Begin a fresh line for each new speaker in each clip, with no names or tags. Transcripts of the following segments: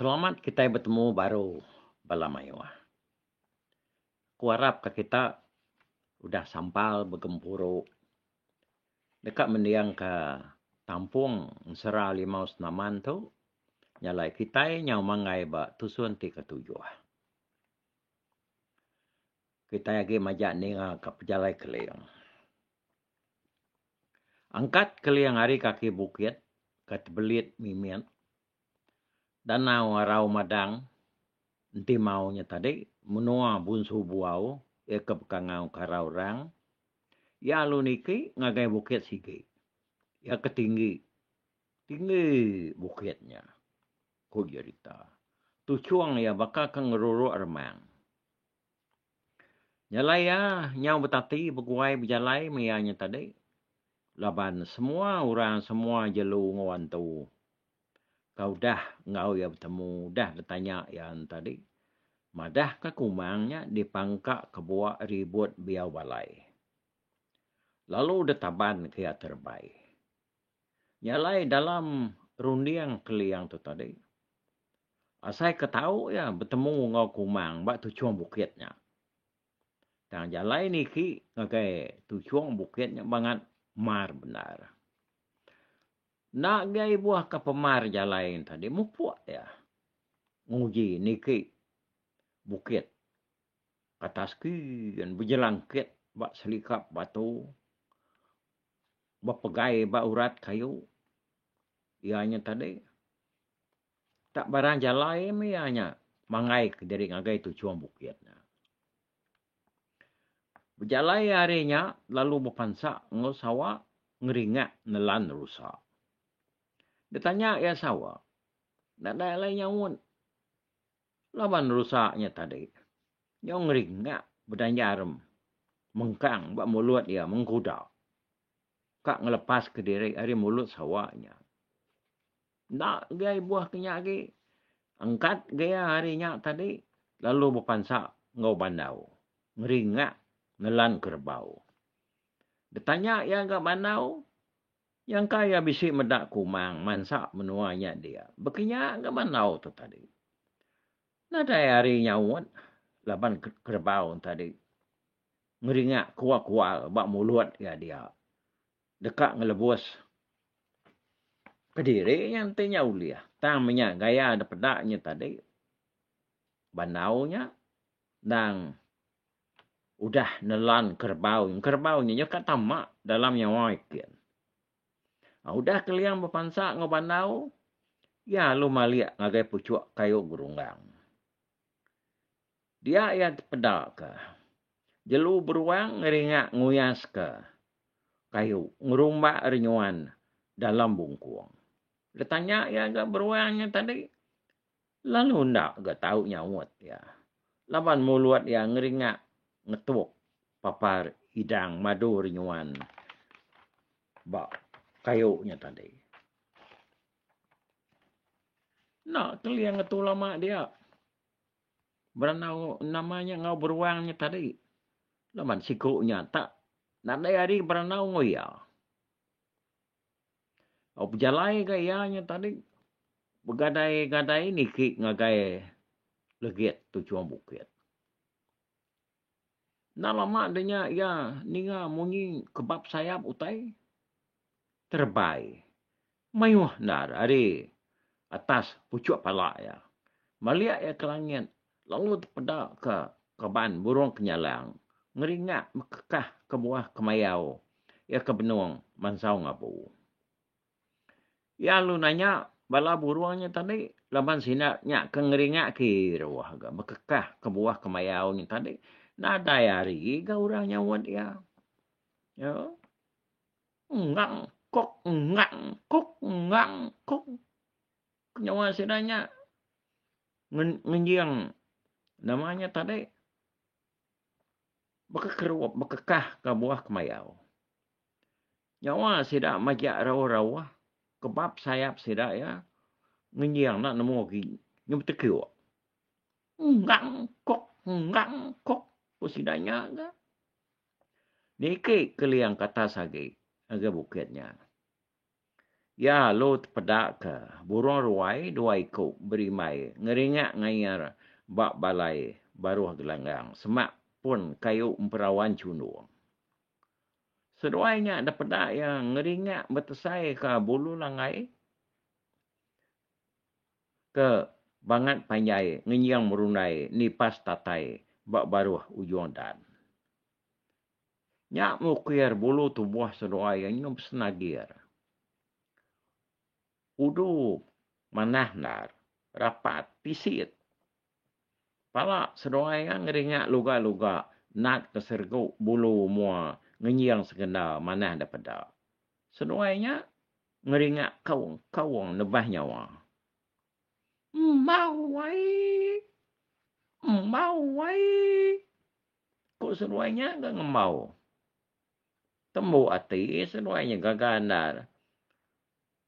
Selamat kita bertemu baru balamayo. Ku harap ka kita udah sampal bergempuru dekat mendiang ke tampung sera limau senaman tu nyalai kita nyau mangai ba tusun ti ketujuh. Kita lagi majak ninga ke pejalai keliang. Angkat keliang hari kaki bukit ke tebelit mimian. Danau arau madang enti maunya tadi menua bunsu buau ke bekangau karau rang. Ya lu niki ngagai bukit sigi. Ya ketinggi. Tinggi bukitnya. Ku cerita. Tucuang ya bakal ke ngeruru remang. Nyalai ya nyau betati berguai berjalai mianya tadi. Laban semua orang semua jelu ngawan tu. Kau dah ngau ya bertemu. Dah bertanya yang tadi. Madah ke kumangnya dipangkak ke buah ribut biau balai. Lalu detaban kia terbaik. Nyalai dalam rundiang keliang tu tadi. Asai ketahu ya bertemu ngau kumang bak tujuan bukitnya. Dan jalai ni ki ngagai tujuan bukitnya banget mar benar. Nak gai buah ke pemar jalai tadi mupuak ya. Nguji ni ki bukit. Atas ki dan berjelangkit bak selikap batu. Bak pegai bak urat kayu. Ianya tadi. Tak barang jalai mianya. Mangai ke dari ngagai tujuan bukitnya. Berjalai harinya lalu berpansak ngau sawa ngeringat nelan rusak. Dia tanya ya sawa. Nak ada lain nyawun. Laban rusaknya tadi. Yang ngeringat berdanjarem. Mengkang bak mulut dia mengkudak. Kak ngelepas ke diri hari mulut sawanya. Nak gaya buah kenyak lagi. Angkat gaya harinya tadi. Lalu berpansak ngau bandau. Ngeringat nelan kerbau. Dia tanya ya agak bandau. Yang kaya bisik medak kumang. Mansak menuanya dia. Berkenyak agak bandau tu tadi. Nada hari nyawut. Laban kerbau tadi. Ngeringat kuat-kuat. Bak mulut ya dia. Dekat ngelebus. Kediri yang tanya uliah. Tamanya gaya ada pedaknya tadi. Bandaunya. Dan udah nelan kerbau. Kerbaunya nyokat tamak dalam nyawa ikan. Udah keliang berpansak ngau bandau. Ya lu maliak ngagai pucuk kayu gerunggang. Dia yang pedak ke. Jelu beruang ngeringat nguyas ke. Kayu. Ngerumbak renyuan dalam bungkung. Dia tanya ya agak beruangnya tadi. Lalu ndak agak tahu nyawut ya. Laban mulut ya ngeringat ngetuk papar hidang madu renyuan. Bak kayunya tadi. Nak keliang ngetu lama dia. Beranau namanya ngau beruangnya tadi. Laman sikunya tak. Nak ada hari beranau ngoya. Berjalai gayanya tadi. Bergadai-gadai ni kik ngagai legit tujuan bukit. Nak lama adanya ya ninga munyi kebab sayap utai. Terbaik. Mayuh nar hari atas pucuk palak ya. Maliak ya ke langit. Lalu terpedak ke keban burung kenyalang. Ngeringat mekekah ke buah kemayau. Ya ke benung mansau ngapu. Ya lu nanya bala burungnya tadi. Laban sinaknya ke ngeringat ke ruah. Mekekah ke buah kemayau ni tadi. Nada hari ke orang nyawat ya. Ya. Ngang kok, ngang kok, ngang kok. Nyawa sidanya ngenjiang namanya tadi bekekah ke buah kemayau. Nyawa sidak majak rawa-rawa kebab sayap sidak ya ngenjiang nak nemu lagi nyum tekiu. Ngang kok sidanya ke. Niki keliang kata sagi agak bukitnya. Ya, lo tepedak ke. Burung ruai, dua ikut berimai. Ngeringat ngayar bak balai baruh gelanggang. Semak pun kayu emperawan cunung. Seduainya ada pedak yang ngeringat bertesai ke bulu langai. Ke bangat panjai, ngenyang merunai, nipas tatai, bak baruh ujung dan. Nyak mukir bulu tubuh seduai yang nyum senagir. Udu manah nar, rapat, pisit. Pala seduai yang ngeringat luga-luga, nak keserguk bulu mua, ngenyang segendal, manah da pedak. Seduainya ngeringat kawang nebah nyawa. Mau wai. Mau wai. Kok seduainya gak ngemau. Temu hati seduainya gagandar.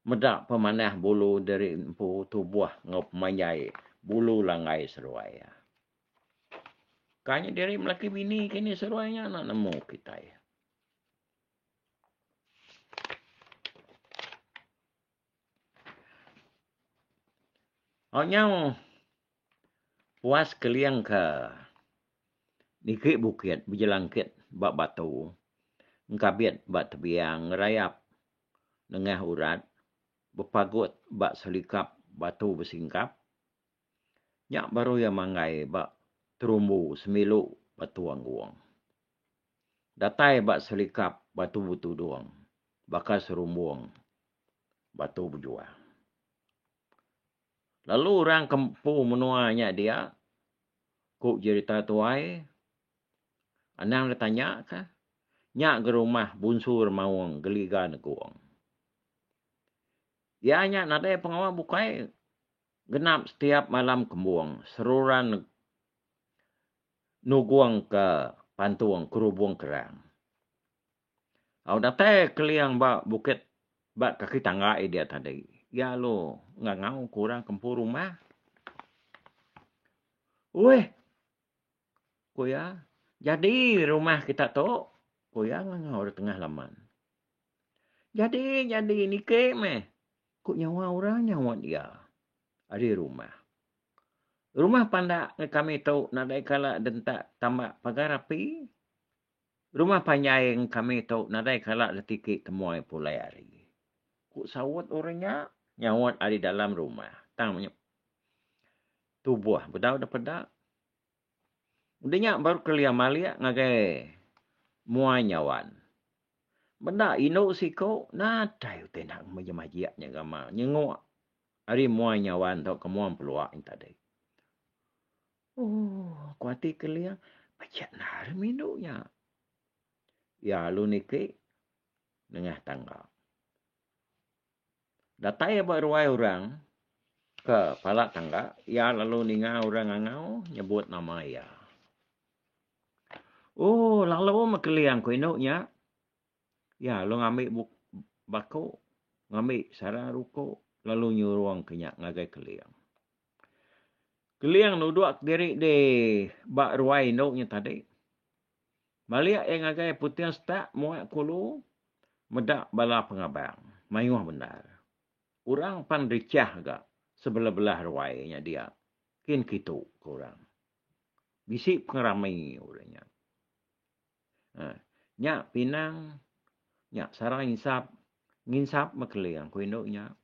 Medak pemanah bulu dari empu tubuh ngop manyai. Bulu langai seduainya. Kanya dari melaki bini kini seduainya nak nemu kita ya. Hanya puas keliang ke nikik bukit berjelangkit bak batu. Ngkabit bak tebiang ngerayap nengah urat. Berpagut bak selikap batu bersingkap. Nyak baru yang mangai bak terumbu semilu batu angguang. Datai bak selikap batu butu doang. Bakal serumbung batu berjuang. Lalu orang kempu menuanya dia. Kuk cerita tuai. Anang dia tanya ke. Nyak ke rumah bunsur mawang geliga neguang. Ya nyak nadai pengawal bukai. Genap setiap malam kembuang. Seruran nuguang ke pantuang kerubung kerang. Au datai keliang bak bukit bak kaki tangga dia tadi. Ya lo ngau kurang kempu rumah. Weh. Kuya. Jadi rumah kita tu. Kuya ngau di tengah laman. Jadi ni ke meh. Kuk nyawa orang nyawa dia. Ada rumah. Rumah pandak kami tahu nadai kala dentak tambak pagar api. Rumah panjai yang kami tahu nadai kala detikik temuai pulai hari. Kuk sawat orangnya nyawat ada dalam rumah. Tang tubuh bedau dah pedak. Udahnya baru kelia malia ngagai muai nyawan. Benda ino siko nadai utenak majak-majaknya gama. Nyengok hari muai nyawan tau kemuan peluak yang tadi. Oh, kuati kelia pacak nar minuknya. Ya lu niki nengah tangga. Datai beruai orang ke palak tangga, ya lalu ninga orang ngau nyebut nama ya. Oh, lalu makeliang ko inoknya. Ya, lu ngambil bako, ngambil sarang ruko, lalu nyuruang kenyak ngagai keliang. Keliang nuduk diri de bak ruai inoknya tadi. Balik yang ngagai putih stak muak kulu, medak bala pengabang. Mayuh benar. Orang pan ricah agak sebelah-belah ruainya dia. Kin kitu kurang. Bisik pengeramai orangnya. Nyak pinang, nyak sarang nginsap makeliang ko indoknya.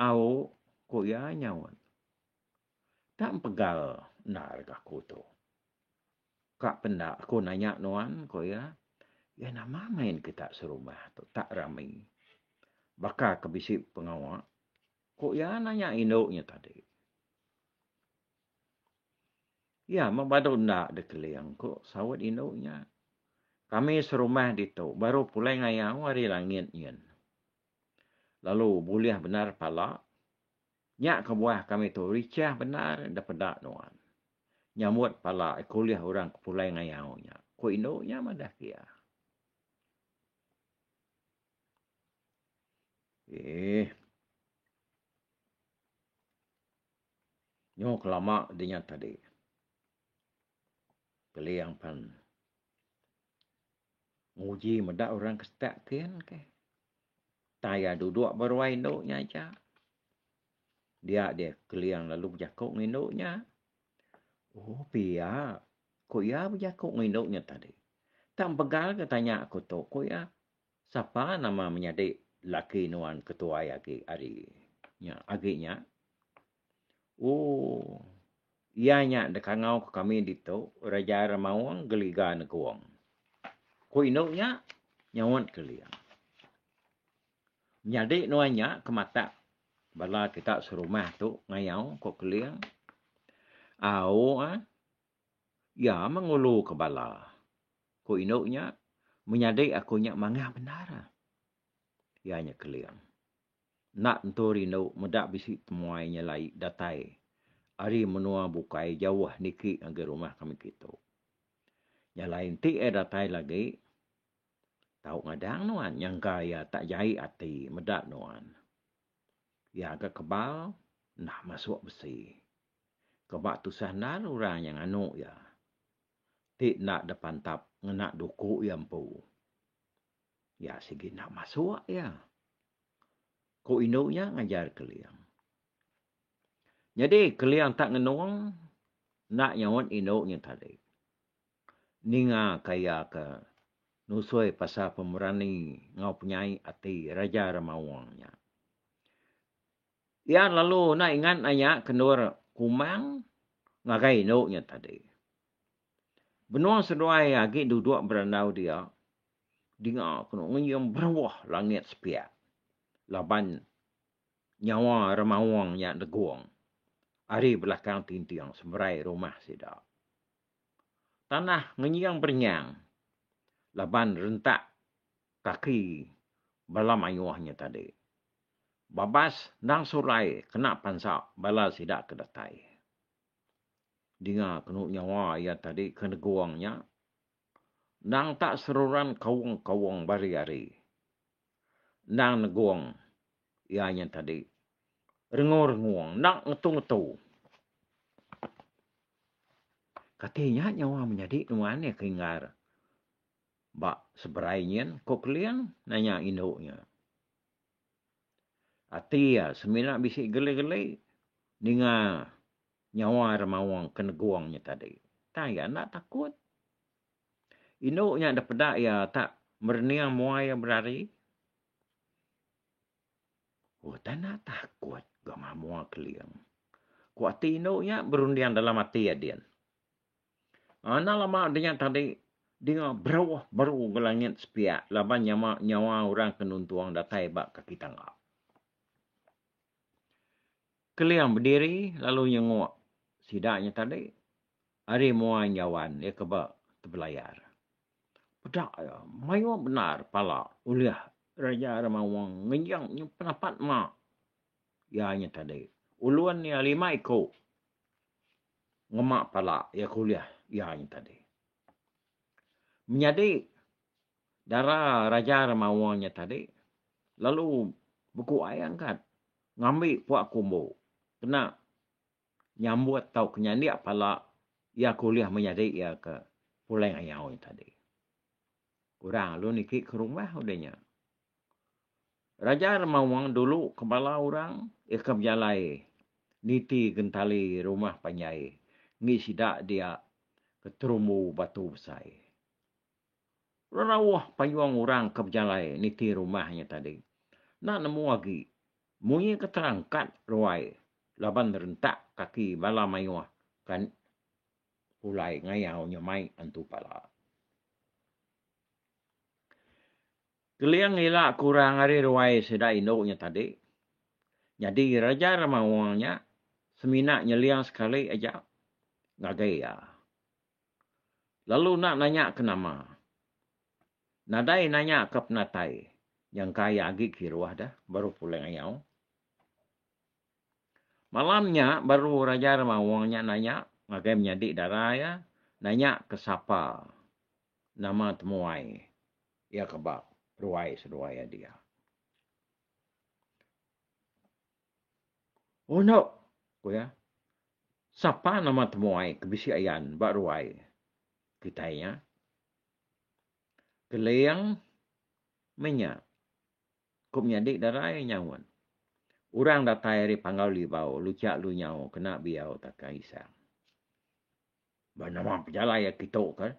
Au ko ya nyawan. Tak pegal nar aku tu. Kak pendak aku nanya nuan ko ya. Ya nama main kita serumah tu tak ramai. Bakal kebisik pengawak. Kok ya nanya indoknya tadi. Ya, mabadu ndak de keliang kok sawat indoknya. Kami serumah di tu. Baru pulai ngayau hari langit nyen. Lalu buliah benar pala. Nyak kebuah kami tu ricah benar dapat dak nuan. Nyamut pala kuliah orang pulai ngayau nya. Ko indoknya madah kia. Nyok lama dinya tadi. Keliang pan. Nguji medak orang kestak kian ke. Taya duduk berwai induknya aja. Dia keliang lalu berjakuk dengan induknya. Oh, pia. Kok ya berjakuk dengan induknya tadi? Tak pegal ke tanya aku tu. Kok ya? Siapa nama menyadik laki nuan ketua agi hari? Ya, aginya. Oh, ianya dekangau ke kami ditu. Raja Ramawang geliga neguang. Kok induknya nyawat keliang. Menyadik nuannya ke mata. Bala kita serumah tu ngayau kok keliang. Au ya mengulu ke bala. Ko induknya menyadik akunya mangah benar. Ianya keliang. Nak entori induk medak bisi temuainya lai datai. Ari menua bukai jauh niki agi rumah kami kita. Yang lain ti datai lagi. Tahu ngadang nuan yang kaya tak jai ati medak nuan. Ya agak kebal nah masuk besi. Kebak tu sandar orang yang anu ya. Ti nak depan tap nak duku yang pu. Ya segi nak masuk ya. Ko induknya ngajar keliang. Jadi keliang tak ngenuang nak nyawat induknya tadi. Ninga kaya ke nusui pasal pemerani ngau penyai ati Raja Ramawangnya. Ya lalu nak ingat nanya kendur kumang ngagai induknya tadi. Benua seduai agi duduk berandau dia. Dengar kena yang berwah langit sepiak. Laban nyawa Ramawang yang deguang. Ari belakang tintiang semerai rumah sidak. Tanah ngenyang bernyang. Laban rentak kaki balam ayuhnya tadi. Babas nang surai kena pansak bala sidak kedatai. Dengar kena nyawa ya tadi kena guangnya. Nang tak seruran kawang-kawang bari-ari. Nang neguang ianya tadi. Rengur-renguang. Nak ngetu-ngetu. Katanya nyawa menjadi nuan ya keingar. Bak seberainya kok keliang nanya induknya. Ati ya semina bisik gele-gele. Ninga nyawa Ramawang keneguangnya tadi. Tanya nak takut. Induknya ada pedak ya tak merniang muai yang berari. Oh tak nak takut. Gama muai keliang. Kuat induknya berundian dalam hati ya dia. Anak lama dia tadi. Dia berawah baru ke langit sepiak. Laban nyawa orang kenuntuang datai bak kaki tangga. Keliang berdiri lalu nyengok. Sidaknya tadi. Hari muai nyawan. Ia kebak terbelayar. Pedak ya. Mayu benar pala. Uliah Raja Ramawang. Ngenyang penapat mak. Ianya tadi. Uluan ni 5 ikut. Ngemak pala. Ya kuliah. Ianya tadi. Menjadi darah Raja Ramawangnya tadi. Lalu buku ayang kan. Ngambil puak kumbu. Kena nyambut tau kenyandiak pala. Ya kuliah menjadi ya ke pulang ayau tadi. Orang lu nikik ke rumah udahnya. Raja Ramawang dulu kepala orang. Ia berjalai. Niti gentali rumah panyai. Ngi sidak dia keterumbu batu besar. Rawah payuang orang keberjalai niti rumahnya tadi. Nak nemu lagi. Munyi keterangkat ruai. Laban rentak kaki bala mayuah. Kan ulai ngayau nyamai antu pala. Keliang ilak kurang hari ruai sedai induknya tadi. Jadi Raja Ramawangnya seminak nyeliang sekali aja. Ngagaya. Lalu nak nanya ke nama. Nadai nanya ke penatai. Yang kaya agi kiruah dah. Baru pulang ayau. Malamnya baru Raja Ramawangnya nanya. Ngagai menyadik darah ya. Nanya ke siapa. Nama temuai. Ya kebak. Ruai seruai dia. Oh no. Ya. Siapa nama temuai kebisi ayan. Bak ruai. Kitanya. Keliang minyak. Kup nyadik darai nyawan. Urang datai ri pangau libau, lucak lu nyau, kena biau tak isang. Ba nama pejalai ya kita kan.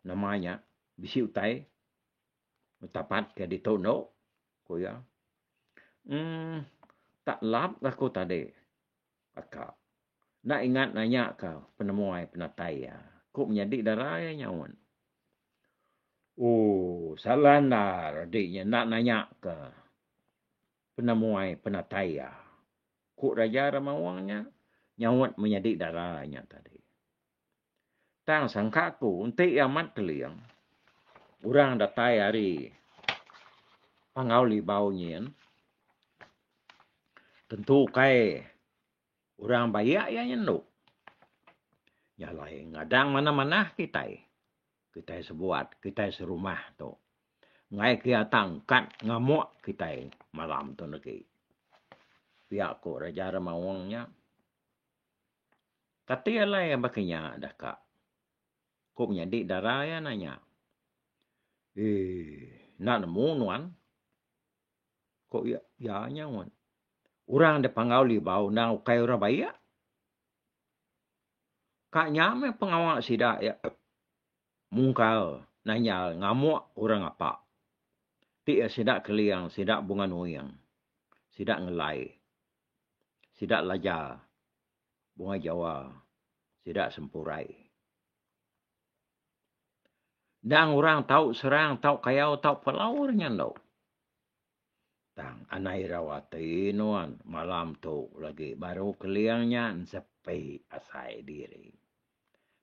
Namanya, bisi utai, tapat ke di tono, ko ya. Tak lap aku tadi. Akak. Nak ingat nanya kau, penemuai penatai ya. Kup menyadik darai nyawan. Oh, salah nak adiknya nak nanya ke penemuai penatai ya. Kuk Raja Ramawangnya nyawat menyadik darahnya tadi. Tang sangkaku untuk amat keliang. Orang datai hari pangau libau nyen. Tentu kai orang bayak ya nyenduk. Nyalai ngadang mana-mana kita. Kita sebuat, kita serumah tu. Ngai kia tangkat ngamuk kita malam tu lagi. Pihak ko Raja Ramawangnya. Kata lah yang bakinya dah kak. Kok menyadik darah ya nanya. Nak nemu nuan. Kok ya nyawan. Orang ada pangau libau na ukai orang bayak. Kak nyame pengawal sidak ya. Mungkal nanya ngamuk orang apa. Ti sidak keliang, sidak bunga nuyang. Sidak ngelai. Sidak lajar. Bunga Jawa. Sidak sempurai. Dan orang tahu serang, tahu kayau, tahu pelaurnya tau. Tang anai rawati nuan malam tu lagi baru keliangnya sepi asai diri.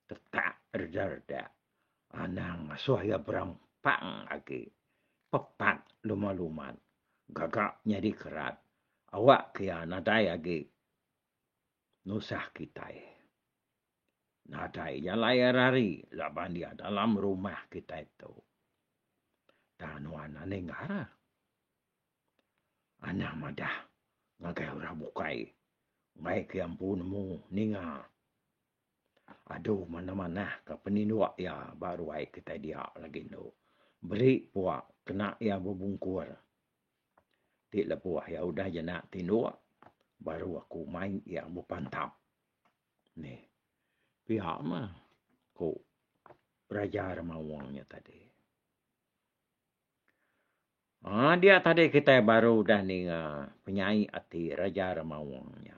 Tetap reda-reda. Anang asuh ya berampang lagi. Pepat lumaluman. Gagak nyari kerat. Awak kia nadai lagi. Nusah kita. Nadai yang layar hari. Laban dia dalam rumah kita itu. Tanuan aneh ngara. Anak madah. Ngagai orang bukai. Ngai kiampunmu ninga. Aduh mana-mana ke peninduak ya baru ai kita dia lagi no. Beri puak kena ya berbungkur. Tik lepuah ya udah jenak tinduak. Baru aku main yang berpantap. Nih. Pihak mah. Ko Raja Ramawangnya tadi. Dia tadi kita baru dah ni penyanyi hati Raja Ramawangnya.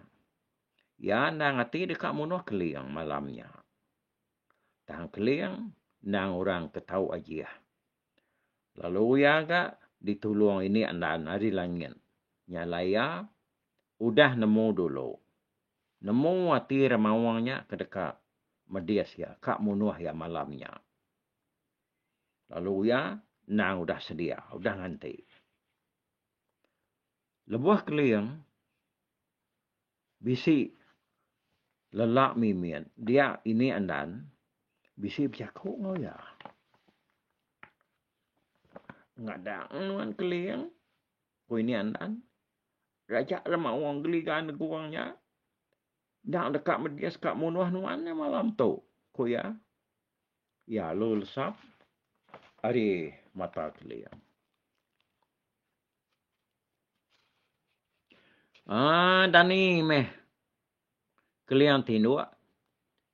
Ya nang hati dekat munuh keliang malamnya. Tang keliang nang orang ketahu aja. Lalu ya agak ditulung ini andan hari langit. Nyalaya udah nemu dulu. Nemu hati Ramawangnya ke dekat medias ya. Kak munuh ya malamnya. Lalu ya nang udah sedia. Udah nganti. Lebuah keliang. Bisi lelak mimian. Dia ini andan. Bisi bercakap ngau ya. Ngadang nuan keliang. Ko ini andan. Raja Ramawang geligan kurangnya. Dak dekat medias kak munuh nuannya malam tu. Ko ya. Ya lu lesap. Hari mata keliang. Dan ni meh. Keliang tinduk.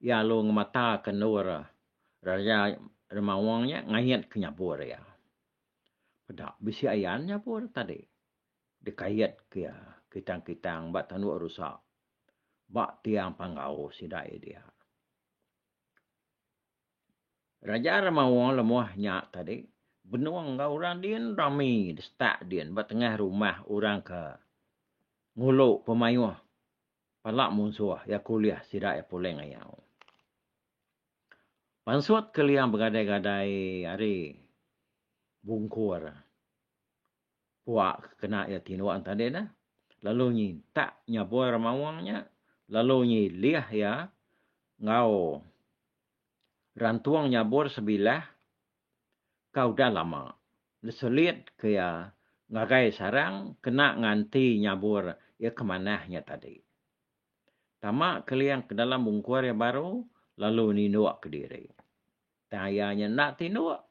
Ya lu ngemata kenur. Raja Ramawangnya ngayat kenyapur ya. Pedak bisi ayannya pun tadi. Dekayat ke ya. Kitang-kitang bat tanuk rusak. Bak tiang panggau sidai dia. Raja Ramawang lemuahnya tadi. Benuang kau orang dia rami. Destak dia. Bat tengah rumah orang ke. Nguluk pemayuh. Palak musuh. Ya kuliah sidai puleng ayau. Pansut keliang bergadai-gadai hari. Bungkur. Puak kena ya tinuan tadi dah. Lalu ni tak nyabur Ramawangnya. Lalu ni liah ya. Ngau. Rantuang nyabur sebilah. Kau dah lama. Leselit ke ya. Ngagai sarang. Kena nganti nyabur. Ya kemanahnya tadi. Tamak keliang ke dalam bungkur yang baru. Lalu ni nuak ke diri. Tayanya nak tinuak.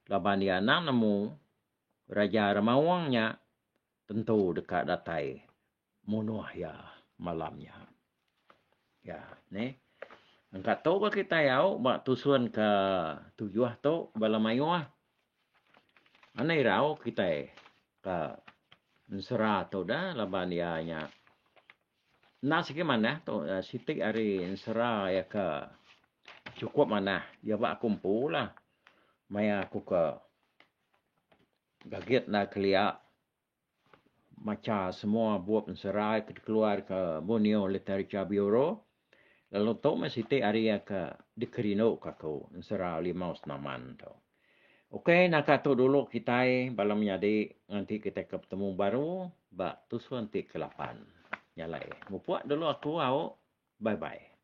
Laban dia nak nemu. Raja Ramawangnya tentu dekat datai munuh ya malamnya. Ya, ni. Angkat tu ke kita yau, bak tusuan ke tujuh tu bala mayuah. Anai rau kita ke nsera tu dah laban ianya. Nas ke mana tu sitik hari nsera ya ke cukup mana. Ya bak kumpul lah. Maya aku ke gaget na kelia maca semua buat nsera keluar ke Borneo Literature Bureau. Lalu tu masih te area ke dikerino kako nsera 5 senaman tu. Okey, nak tu dulu kita balam menjadi nanti kita ketemu baru bak tusuan ti ke-8. Nyalai. Mupuak dulu aku au. Bye bye.